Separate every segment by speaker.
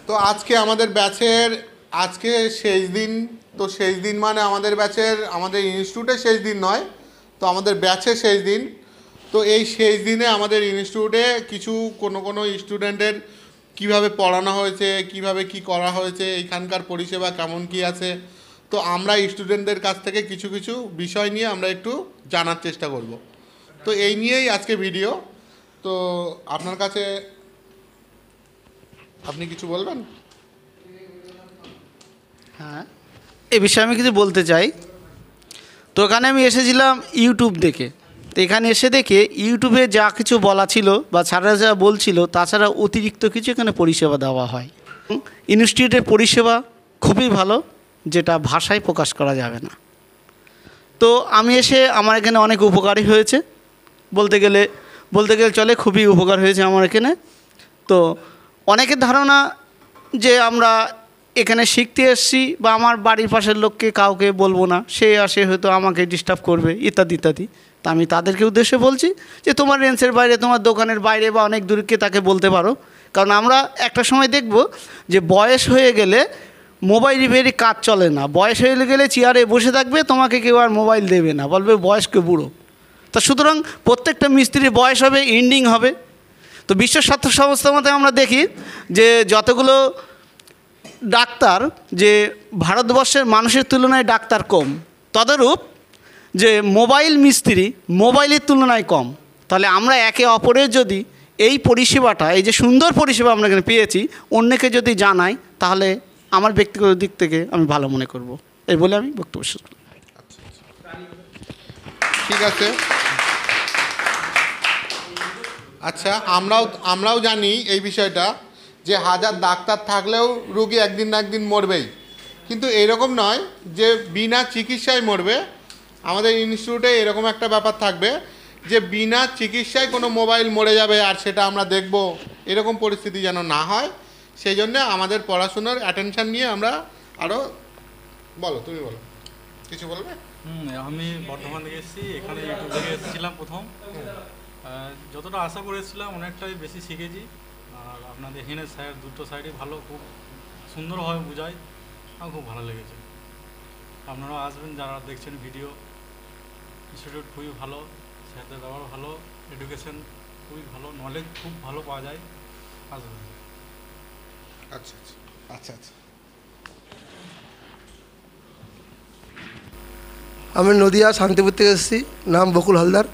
Speaker 1: তো আজকে আমাদের ব্যাচের আজকে শেষ দিন। তো শেষ দিন মানে আমাদের ব্যাচের আমাদের ইনস্টিটিউটের শেষ দিন নয়, তো আমাদের ব্যাচের শেষ দিন। তো এই শেষ দিনে আমাদের ইনস্টিটিউটে কিছু কোনো স্টুডেন্টের কিভাবে পড়ানো হয়েছে, কিভাবে কি করা হয়েছে, এইখানকার পরিষেবা কেমন কি আছে, তো আমরা স্টুডেন্টদের কাছ থেকে কিছু কিছু বিষয় নিয়ে আমরা একটু জানার চেষ্টা করব। তো এই নিয়েই আজকে ভিডিও। তো আপনার কাছে আপনি কিছু বলবেন?
Speaker 2: হ্যাঁ, এ বিষয়ে আমি কিছু বলতে চাই। তো এখানে আমি এসেছিলাম ইউটিউব দেখে। তো এখানে এসে দেখে ইউটিউবে যা কিছু বলা ছিল বা স্যাররা যা বলছিল, তাছাড়া অতিরিক্ত কিছু এখানে পরিষেবা দেওয়া হয়। ইনস্টিটিউটের পরিষেবা খুবই ভালো, যেটা ভাষায় প্রকাশ করা যাবে না। তো আমি এসে আমার এখানে অনেক উপকারী হয়েছে, বলতে গেলে চলে, খুবই উপকার হয়েছে আমার এখানে। তো অনেকের ধারণা যে আমরা এখানে শিখতে এসেছি বা আমার বাড়ির পাশের লোককে কাউকে বলবো না, সে আসে হয়তো আমাকে ডিস্টার্ব করবে ইত্যাদি ইত্যাদি। তা আমি তাদেরকে উদ্দেশ্যে বলছি যে তোমার রেঞ্জের বাইরে, তোমার দোকানের বাইরে বা অনেক দূরকে তাকে বলতে পারো। কারণ আমরা একটা সময় দেখব যে বয়স হয়ে গেলে মোবাইল রিপেয়ারি কাজ চলে না। বয়স হয়ে গেলে চেয়ারে বসে থাকবে, তোমাকে কেউ আর মোবাইল দেবে না, বলবে বয়স্ক বুড়ো। তা সুতরাং প্রত্যেকটা মিস্ত্রির বয়স হবে, এন্ডিং হবে। তো বিশ্ব স্বাস্থ্য সংস্থার মতে আমরা দেখি যে যতগুলো ডাক্তার, যে ভারতবর্ষের মানুষের তুলনায় ডাক্তার কম, তদরূপ যে মোবাইল মিস্ত্রি মোবাইলের তুলনায় কম। তাহলে আমরা একে অপরের যদি এই পরিষেবাটা, এই যে সুন্দর পরিষেবা আমরা এখানে পেয়েছি, অন্যকে যদি জানাই, তাহলে আমার ব্যক্তিগত দিক থেকে আমি ভালো মনে করব। এই বলে আমি বক্তব্য শেষ করব।
Speaker 1: ঠিক আছে। আচ্ছা, আমরাও জানি এই বিষয়টা যে হাজার ডাক্তার থাকলেও রোগী একদিন না একদিন মরবেই, কিন্তু এরকম নয় যে বিনা চিকিৎসায় মরবে। আমাদের ইনস্টিটিউটে এরকম একটা ব্যাপার থাকবে যে বিনা চিকিৎসায় কোনো মোবাইল মরে যাবে আর সেটা আমরা দেখব, এরকম পরিস্থিতি যেন না হয়। সেই জন্য আমাদের পড়াশোনার অ্যাটেনশান নিয়ে আমরা আরও বলো, তুমি বলো, কিছু বলবে?
Speaker 3: আমি বর্ধমান থেকে এসেছি, এখানে ইউটিউব থেকে এসেছিলাম প্রথম। যতটা আশা করেছিলাম অনেকটাই বেশি শিখেছি। আর আপনাদের এখানে স্যার দুটো সাইডই ভালো, খুব সুন্দরভাবে বোঝায়, আমার খুব ভালো লেগেছে। আপনারাও আসবেন যারা দেখছেন ভিডিও। ইনস্টিটিউট খুবই ভালো, স্যারদের ব্যবহার ভালো, এডুকেশন খুবই ভালো, নলেজ খুব ভালো পাওয়া যায়। আসবেন।
Speaker 1: আচ্ছা আচ্ছা আচ্ছা আচ্ছা।
Speaker 4: আমি নদিয়া শান্তিপুর থেকে এসেছি, নাম বকুল হালদার।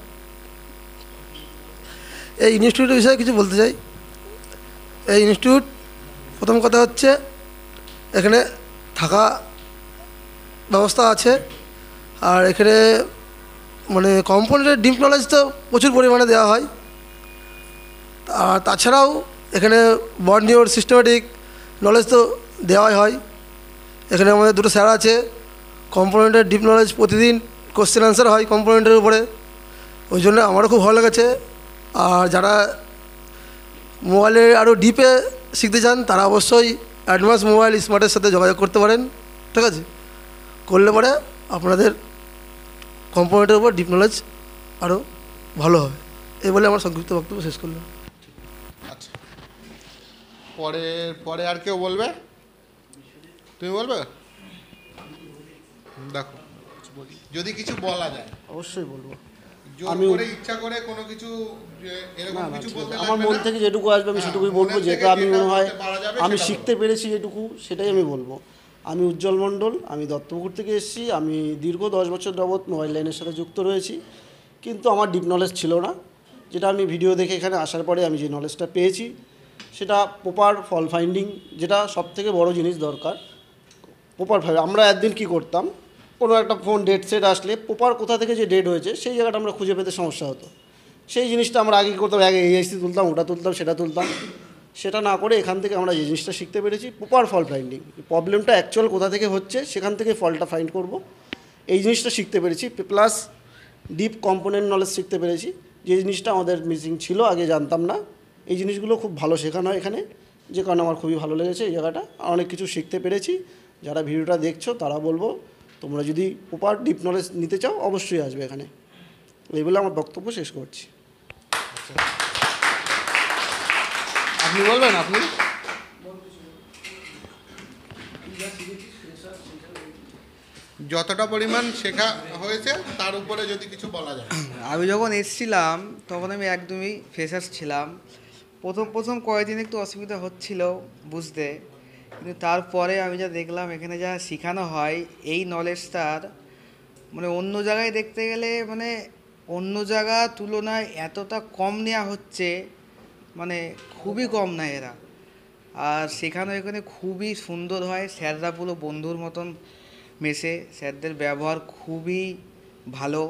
Speaker 4: এই ইনস্টিটিউটের বিষয়ে কিছু বলতে চাই। এই ইনস্টিটিউট, প্রথম কথা হচ্ছে এখানে থাকা ব্যবস্থা আছে। আর এখানে মানে কম্পাউন্ডের ডিপ নলেজ তো প্রচুর পরিমাণে দেওয়া হয়। আর তাছাড়াও এখানে বর্নিওর সিস্টেমেটিক নলেজ তো দেওয়াই হয়। এখানে আমাদের দুটো স্যার আছে। কম্পোনেন্টের ডিপ নলেজ প্রতিদিন কোশ্চেন আনসার হয় কম্পোনেন্টের উপরে, ওই জন্য আমারও খুব ভালো লেগেছে। আর যারা মোবাইলে আরও ডিপে শিখতে চান, তারা অবশ্যই অ্যাডভান্স মোবাইল স্মার্টের সাথে যোগাযোগ করতে পারেন। ঠিক আছে, করলে পরে আপনাদের কম্পোনেন্টের উপর ডিপ নলেজ আরও ভালো হবে। এই বলে আমার সংক্ষিপ্ত বক্তব্য শেষ করলাম।
Speaker 1: আচ্ছা, পরে আর কেউ বলবে? তুমি বলবে? দেখো, যদি কিছু বলা যায়
Speaker 2: অবশ্যই বলবো।
Speaker 1: জোর করে ইচ্ছা করে কোনো কিছু এরকম কিছু বলতে
Speaker 5: আমার
Speaker 1: লাগবে
Speaker 5: মন
Speaker 1: না।
Speaker 5: থেকে যেটুকু আসবে আমি সেটুকুই বলবো।
Speaker 1: মনের
Speaker 5: যেটা
Speaker 1: থেকে
Speaker 5: আমি
Speaker 1: যেটা
Speaker 5: মনে হয়
Speaker 1: বলতে পারা যাবে
Speaker 5: আমি
Speaker 1: সেটা
Speaker 5: শিখতে পেরেছি যেটুকু, সেটাই আমি বলবো। আমি উজ্জ্বল মণ্ডল, আমি দত্তপুকুর থেকে এসেছি। আমি দীর্ঘ 10 বছর যাবৎ মোবাইল লাইনের সাথে যুক্ত রয়েছি, কিন্তু আমার ডিপ নলেজ ছিল না। যেটা আমি ভিডিও দেখে এখানে আসার পরে আমি যে নলেজটা পেয়েছি, সেটা প্রপার ফল ফাইন্ডিং, যেটা সবথেকে বড় জিনিস দরকার। প্রপার আমরা একদিন কী করতাম, কোনো একটা ফোন ডেট সেট আসলে প্রপার কোথা থেকে যে ডেট হয়েছে সেই জায়গাটা আমরা খুঁজে পেতে সমস্যা হতো। সেই জিনিসটা আমরা আগে কী করতাম, আগে এইআইসি তুলতাম, ওটা তুলতাম, সেটা তুলতাম। সেটা না করে এখান থেকে আমরা যে জিনিসটা শিখতে পেরেছি, প্রপার ফল্ট ফাইন্ডিং, প্রবলেমটা অ্যাকচুয়াল কোথা থেকে হচ্ছে সেখান থেকে ফল্টটা ফাইন্ড করব, এই জিনিসটা শিখতে পেরেছি। প্লাস ডিপ কম্পোনেন্ট নলেজ শিখতে পেরেছি, যে জিনিসটা আমাদের মিসিং ছিল, আগে জানতাম না। এই জিনিসগুলো খুব ভালো শেখানো হয় এখানে, যে কারণে আমার খুবই ভালো লেগেছে এই জায়গাটা। অনেক কিছু শিখতে পেরেছি। যারা ভিডিওটা দেখছো তারা বলবো, তোমরা যদি প্রপার ডিপ নলেজ নিতে চাও অবশ্যই আসবে এখানে। এই বলে আমার বক্তব্য শেষ করছি।
Speaker 1: আপনি বলবেন? আপনি যতটা পরিমাণ শেখা হয়েছে তার উপরে যদি কিছু বলা যায়।
Speaker 6: আমি যখন এসেছিলাম তখন আমি একদমই ফ্রেশার্স ছিলাম। প্রথম কয়েকদিন একটু অসুবিধা হচ্ছিল বুঝতে, কিন্তু তারপরে আমি যা দেখলাম এখানে যা শেখানো হয় এই নলেজটার মানে অন্য জায়গায় দেখতে গেলে মানে অন্য জায়গার তুলনায় এতটা কম নেওয়া হচ্ছে, মানে খুবই কম নেয় এরা। আর শেখানো এখানে খুবই সুন্দর হয়, স্যাররা পুরো বন্ধুর মতন মেশে, স্যারদের ব্যবহার খুবই ভালো।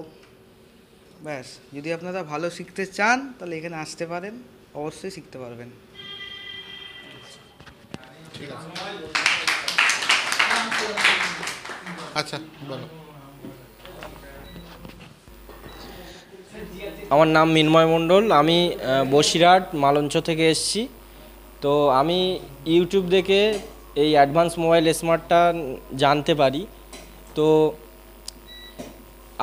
Speaker 6: ব্যাস, যদি আপনারা ভালো শিখতে চান তাহলে এখানে আসতে পারেন, অবশ্যই শিখতে পারবেন।
Speaker 1: আচ্ছা বলো।
Speaker 7: আমার নাম মিন্ময় মণ্ডল, আমি বসিরহাট মালঞ্চ থেকে এসেছি। তো আমি ইউটিউব দেখে এই অ্যাডভান্স মোবাইল স্মার্টটা জানতে পারি। তো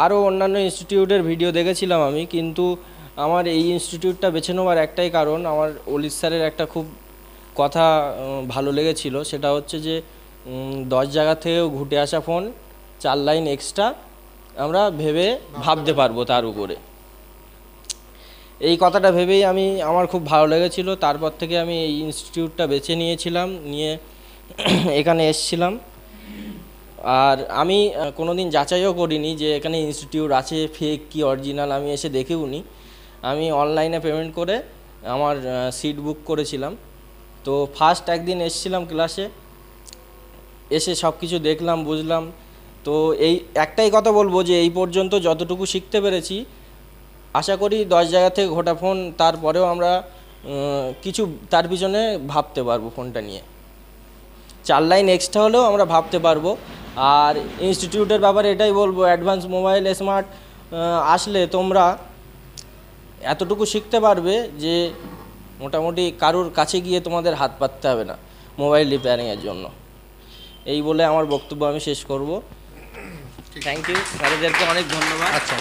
Speaker 7: আরও অন্যান্য ইনস্টিটিউটের ভিডিও দেখেছিলাম আমি, কিন্তু আমার এই ইনস্টিটিউটটা বেছে নেওয়ার একটাই কারণ, আমার অলিত স্যারের একটা খুব কথা ভালো লেগেছিল। সেটা হচ্ছে যে 10 জায়গা থেকেও ঘুটে আসা ফোন 4 লাইন এক্সট্রা আমরা ভাবতে পারবো তার উপরে। এই কথাটা ভেবেই আমার খুব ভালো লেগেছিল। তারপর থেকে আমি এই ইনস্টিটিউটটা বেছে নিয়েছিলাম, নিয়ে এখানে এসেছিলাম। আর আমি কোনোদিন যাচাইও করিনি যে এখানে ইনস্টিটিউট আছে ফেক কি অরিজিনাল, আমি এসে দেখেও নি। আমি অনলাইনে পেমেন্ট করে আমার সিট বুক করেছিলাম। তো ফার্স্ট একদিন এসেছিলাম ক্লাসে, এসে সব কিছু দেখলাম, বুঝলাম। তো এই একটাই কথা বলবো যে এই পর্যন্ত যতটুকু শিখতে পেরেছি, আশা করি 10 জায়গা থেকে ঘোটা ফোন, তারপরেও আমরা কিছু তার পিছনে ভাবতে পারবো। ফোনটা নিয়ে 4 লাইন এক্সট্রা হলেও আমরা ভাবতে পারবো। আর ইনস্টিটিউটের ব্যাপারে এটাই বলবো, অ্যাডভান্স মোবাইল স্মার্ট আসলে তোমরা এতটুকু শিখতে পারবে যে মোটামুটি কারোর কাছে গিয়ে তোমাদের হাত পাততে হবে না মোবাইল রিপেয়ারিংয়ের জন্য। এই বলে আমার বক্তব্য আমি শেষ করব। থ্যাংক ইউ, স্যারেদেরকে অনেক ধন্যবাদ।
Speaker 1: আচ্ছা,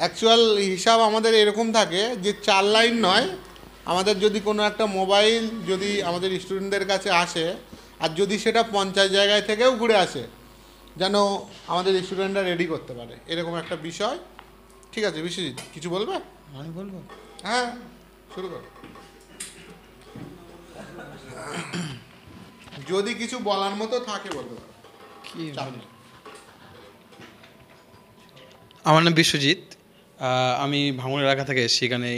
Speaker 1: অ্যাকচুয়াল হিসাব আমাদের এরকম থাকে যে 4 লাইন নয়, আমাদের যদি কোনো একটা মোবাইল যদি আমাদের স্টুডেন্টদের কাছে আসে, আর যদি সেটা 50 জায়গায় থেকেও ঘুরে আসে, যেন আমাদের স্টুডেন্টরা রেডি করতে পারে, এরকম একটা বিষয়। ঠিক আছে বিশ্বজিৎ, কিছু বলবে?
Speaker 6: আমি বলবো?
Speaker 1: হ্যাঁ, শুরু করো। যদি কিছু বলার মতো থাকে বলতে পারো।
Speaker 6: কি
Speaker 8: আমার নাম বিশ্বজিৎ, আমি ভাঙুন এলাকা থেকে এসেছি এখানে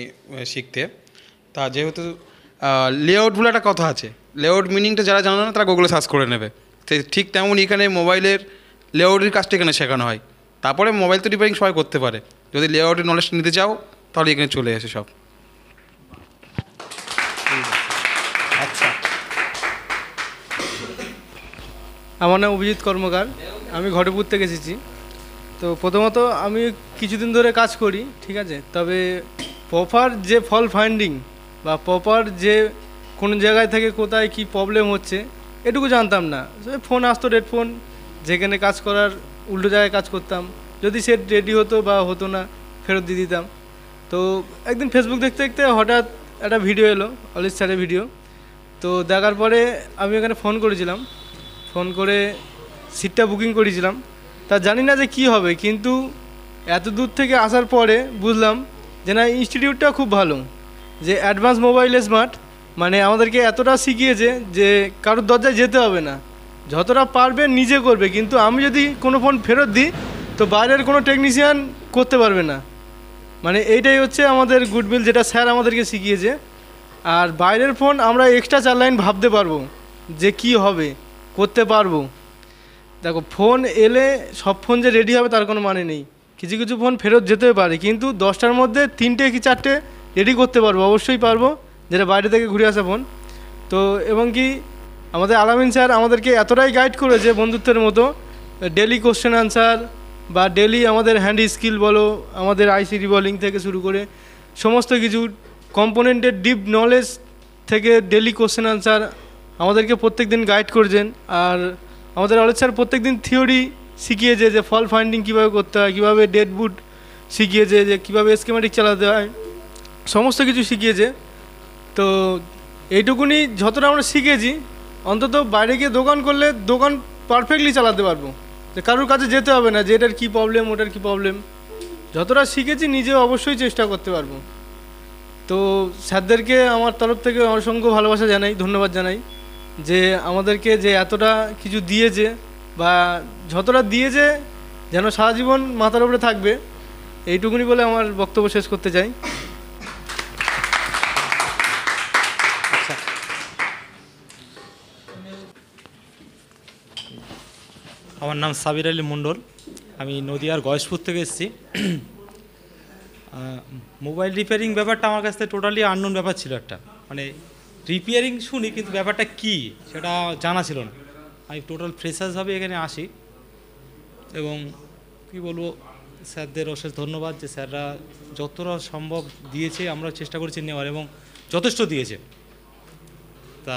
Speaker 8: শিখতে। তা যেহেতু লেআউট বলে একটা কথা আছে, লেআউট মিনিংটা যারা জানো না তারা গুগলে সার্চ করে নেবে। ঠিক তেমন এখানে মোবাইলের লেআউটের কাজটা এখানে শেখানো হয়। তারপরে মোবাইল তো রিপেয়ারিং সবাই করতে পারে, যদি লেআউটের নলেজটা নিতে চাও তাহলে এখানে চলে আসে সব।
Speaker 1: আচ্ছা,
Speaker 9: আমার নাম অভিজিৎ কর্মকার, আমি ঘটপুর থেকে এসেছি। তো প্রথমত আমি কিছুদিন ধরে কাজ করি, ঠিক আছে, তবে প্রপার যে ফল্ট ফাইন্ডিং বা প্রপার যে কোন জায়গায় থেকে কোথায় কি প্রবলেম হচ্ছে এটুকু জানতাম না। ফোন আসতো রেড ফোন, যেখানে কাজ করার উল্টো জায়গায় কাজ করতাম, যদি সেট রেডি হতো বা হতো না ফেরত দিয়ে দিতাম। তো একদিন ফেসবুক দেখতে দেখতে হঠাৎ একটা ভিডিও এলো, অলিত স্যারের ভিডিও। তো দেখার পরে আমি এখানে ফোন করেছিলাম, ফোন করে সিটটা বুকিং করেছিলাম। তা জানি না যে কী হবে, কিন্তু এত দূর থেকে আসার পরে বুঝলাম যে না, ইনস্টিটিউটটা খুব ভালো, যে অ্যাডভান্স মোবাইল স্মার্ট মানে আমাদেরকে এতটা শিখিয়েছে যে কারোর দরজায় যেতে হবে না, যতটা পারবে নিজে করবে। কিন্তু আমি যদি কোনো ফোন ফেরত দিই তো বাইরের কোনো টেকনিশিয়ান করতে পারবে না। মানে এইটাই হচ্ছে আমাদের গুডউইল, যেটা স্যার আমাদেরকে শিখিয়েছে। আর বাইরের ফোন আমরা এক্সট্রা 4 লাইন ভাবতে পারবো যে কি হবে, করতে পারবো। দেখো, ফোন এলে সব ফোন যে রেডি হবে তার কোনো মানে নেই, কিছু কিছু ফোন ফেরত যেতে পারে, কিন্তু 10টার মধ্যে 3টে কি 4টে রেডি করতে পারবো, অবশ্যই পারবো, যেটা বাইরে থেকে ঘুরে আসা ফোন। তো এবং কি আমাদের আলামিন স্যার আমাদেরকে এতটাই গাইড করেছে বন্ধুত্বের মতো, ডেলি কোশ্চেন আনসার বা ডেলি আমাদের হ্যান্ড স্কিল বলো, আমাদের আইসি রিবলিং থেকে শুরু করে সমস্ত কিছু কম্পোনেন্টের ডিপ নলেজ থেকে ডেলি কোশ্চেন আনসার আমাদেরকে প্রত্যেক দিন গাইড করেছেন। আর আমাদের অলিত স্যার প্রত্যেক দিন থিওরি শিখিয়েছে যে ফল্ট ফাইন্ডিং কীভাবে করতে হয়, কীভাবে ডেড বুট শিখিয়েছে, যে কীভাবে স্কিমেটিক চালাতে হয়, সমস্ত কিছু শিখিয়েছে। তো এইটুকুনি যতটা আমরা শিখেছি অন্তত বাইরে গিয়ে দোকান করলে দোকান পারফেক্টলি চালাতে পারবো, যে কারোর কাছে যেতে হবে না যে এটার কী প্রবলেম ওটার কী প্রবলেম। যতটা শিখেছি নিজে অবশ্যই চেষ্টা করতে পারবো। তো স্যারদেরকে আমার তরফ থেকে অসংখ্য ভালোবাসা জানাই, ধন্যবাদ জানাই যে আমাদেরকে যে এতটা কিছু দিয়েছে বা যতটা দিয়েছে যেন সারা জীবন মাথার উপরে থাকবে, এইটুকুনি বলে আমার বক্তব্য শেষ করতে চাই।
Speaker 10: আমার নাম সাবির আলী মণ্ডল, আমি নদিয়ার গয়েশপুর থেকে এসেছি। মোবাইল রিপেয়ারিং ব্যাপারটা আমার কাছে টোটালি আননোন ব্যাপার ছিল একটা, মানে রিপেয়ারিং শুনি কিন্তু ব্যাপারটা কী সেটা জানা ছিল না। আমি টোটাল ফ্রেশার্সভাবে এখানে আসি এবং কী বলবো, স্যারদের অশেষ ধন্যবাদ যে স্যাররা যতটা সম্ভব দিয়েছে, আমরা চেষ্টা করেছি নেওয়ার এবং যথেষ্ট দিয়েছে। তা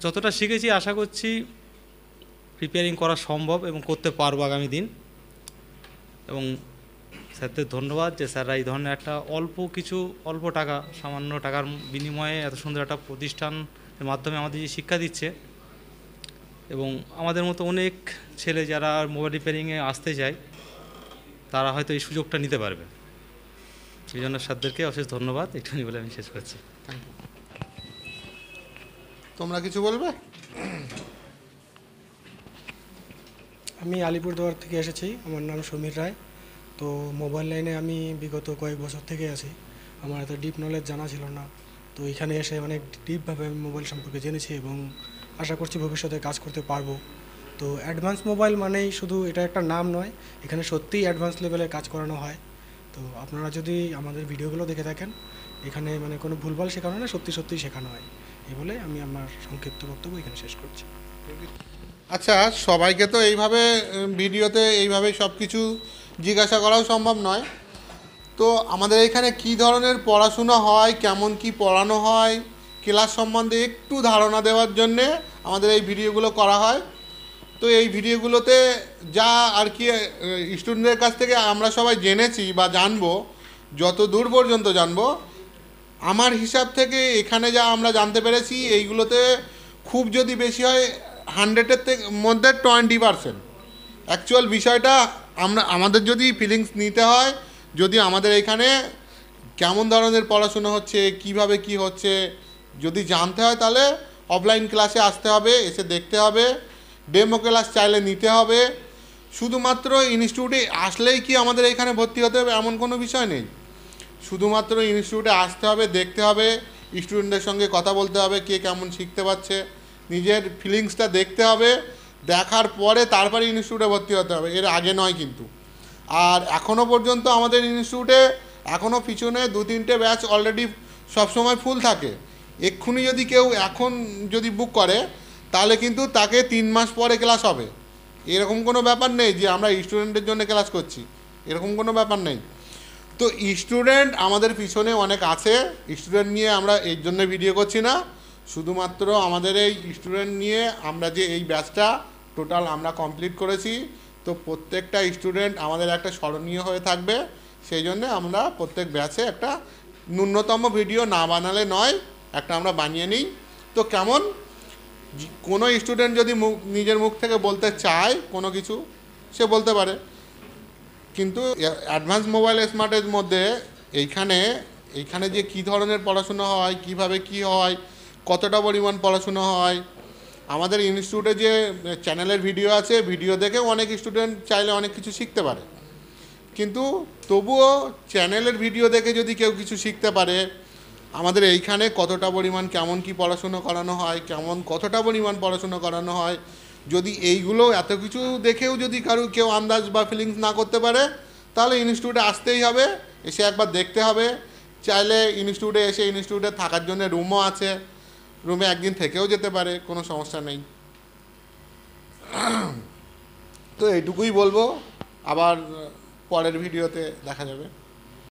Speaker 10: যতটা শিখেছি আশা করছি রিপেয়ারিং করা সম্ভব এবং করতে পারবো আগামী দিন। এবং স্যারদের ধন্যবাদ যে স্যাররা এই ধরনের একটা অল্প টাকা, সামান্য টাকার বিনিময়ে এত সুন্দর একটা প্রতিষ্ঠানের মাধ্যমে আমাদের যে শিক্ষা দিচ্ছে এবং আমাদের মতো অনেক ছেলে যারা মোবাইল রিপেয়ারিংয়ে আসতে চায় তারা হয়তো এই সুযোগটা নিতে পারবে। এই জন্য স্যারদেরকে অশেষ ধন্যবাদ, একটুখানি বলে আমি শেষ করছি।
Speaker 1: তোমরা কিছু বলবে?
Speaker 11: আমি আলিপুরদুয়ার থেকে এসেছি, আমার নাম সমীর রায়। তো মোবাইল লাইনে আমি বিগত কয়েক বছর থেকে আছি, আমার এত ডিপ নলেজ জানা ছিল না। তো এখানে এসে অনেক ডিপভাবে আমি মোবাইল সম্পর্কে জেনেছি এবং আশা করছি ভবিষ্যতে কাজ করতে পারবো। তো অ্যাডভান্স মোবাইল মানেই শুধু এটা একটা নাম নয়, এখানে সত্যিই অ্যাডভান্স লেভেলের কাজ করানো হয়। তো আপনারা যদি আমাদের ভিডিওগুলো দেখে থাকেন, এখানে মানে কোনো ভুলভাল শেখানো না, সত্যিই শেখানো হয়। এই বলে আমি আমার সংক্ষিপ্ত বক্তব্য এখানে শেষ করছি।
Speaker 1: আচ্ছা, সবাইকে তো এইভাবে ভিডিওতে এইভাবে সব কিছু জিজ্ঞাসা করাও সম্ভব নয়। তো আমাদের এখানে কি ধরনের পড়াশোনা হয়, কেমন কি পড়ানো হয়, ক্লাস সম্বন্ধে একটু ধারণা দেওয়ার জন্যে আমাদের এই ভিডিওগুলো করা হয়। তো এই ভিডিওগুলোতে যা আর কি স্টুডেন্টদের কাছ থেকে আমরা সবাই জেনেছি বা জানবো, যত দূর পর্যন্ত জানবো, আমার হিসাব থেকে এখানে যা আমরা জানতে পেরেছি এইগুলোতে খুব যদি বেশি হয় 100-এর মধ্যে 20%। অ্যাকচুয়াল বিষয়টা আমাদের যদি ফিলিংস নিতে হয়, যদি আমাদের এখানে কেমন ধরনের পড়াশোনা হচ্ছে, কিভাবে কি হচ্ছে যদি জানতে হয়, তাহলে অফলাইন ক্লাসে আসতে হবে, এসে দেখতে হবে, ডেমো ক্লাস চাইলে নিতে হবে। শুধুমাত্র ইনস্টিটিউটে আসলেই কি আমাদের এখানে ভর্তি হতে হবে এমন কোনো বিষয় নেই। শুধুমাত্র ইনস্টিটিউটে আসতে হবে, দেখতে হবে, স্টুডেন্টদের সঙ্গে কথা বলতে হবে, কে কেমন শিখতে পারছে, নিজের ফিলিংসটা দেখতে হবে, দেখার পরে তারপরে ইনস্টিটিউটে ভর্তি হতে হবে, এর আগে নয় কিন্তু। আর এখনও পর্যন্ত আমাদের ইনস্টিটিউটে এখনও পিছনে 2-3টে ব্যাচ অলরেডি সবসময় ফুল থাকে। এক্ষুনি যদি কেউ এখন যদি বুক করে তাহলে কিন্তু তাকে 3 মাস পরে ক্লাস হবে। এরকম কোনো ব্যাপার নেই যে আমরা স্টুডেন্টের জন্য ক্লাস করছি, এরকম কোনো ব্যাপার নেই। তো স্টুডেন্ট আমাদের পিছনে অনেক আছে, স্টুডেন্ট নিয়ে আমরা এর জন্য ভিডিও করছি না, শুধুমাত্র আমাদের এই স্টুডেন্ট নিয়ে আমরা যে এই ব্যাচটা টোটাল আমরা কমপ্লিট করেছি। তো প্রত্যেকটা স্টুডেন্ট আমাদের একটা স্মরণীয় হয়ে থাকবে, সেই জন্য আমরা প্রত্যেক ব্যাচে একটা ন্যূনতম ভিডিও না বানালে নয়, একটা আমরা বানিয়ে নিই। তো কেমন কোনো স্টুডেন্ট যদি নিজের মুখ থেকে বলতে চায় কোনো কিছু, সে বলতে পারে। কিন্তু অ্যাডভান্স মোবাইল স্মার্টের মধ্যে এইখানে যে কী ধরনের পড়াশোনা হয়, কিভাবে কি হয়, কতটা পরিমাণ পড়াশোনা হয়, আমাদের ইনস্টিটিউটে যে চ্যানেলের ভিডিও আছে, ভিডিও দেখে অনেক স্টুডেন্ট চাইলে অনেক কিছু শিখতে পারে। কিন্তু তবুও চ্যানেলের ভিডিও দেখে যদি কেউ কিছু শিখতে পারে, আমাদের এইখানে কতটা পরিমাণ কেমন কি পড়াশুনো করানো হয়, কতটা পরিমাণ পড়াশুনো করানো হয়, যদি এইগুলো এত কিছু দেখেও যদি কেউ আন্দাজ বা ফিলিংস না করতে পারে, তাহলে ইনস্টিটিউটে আসতেই হবে, এসে একবার দেখতে হবে। চাইলে ইনস্টিটিউটে এসে ইনস্টিটিউটে থাকার জন্য রুমও আছে, রুমে একদিন থেকেও যেতে পারে, কোনো সমস্যা নেই। তো এইটুকুই বলবো, আবার পরের ভিডিওতে দেখা যাবে।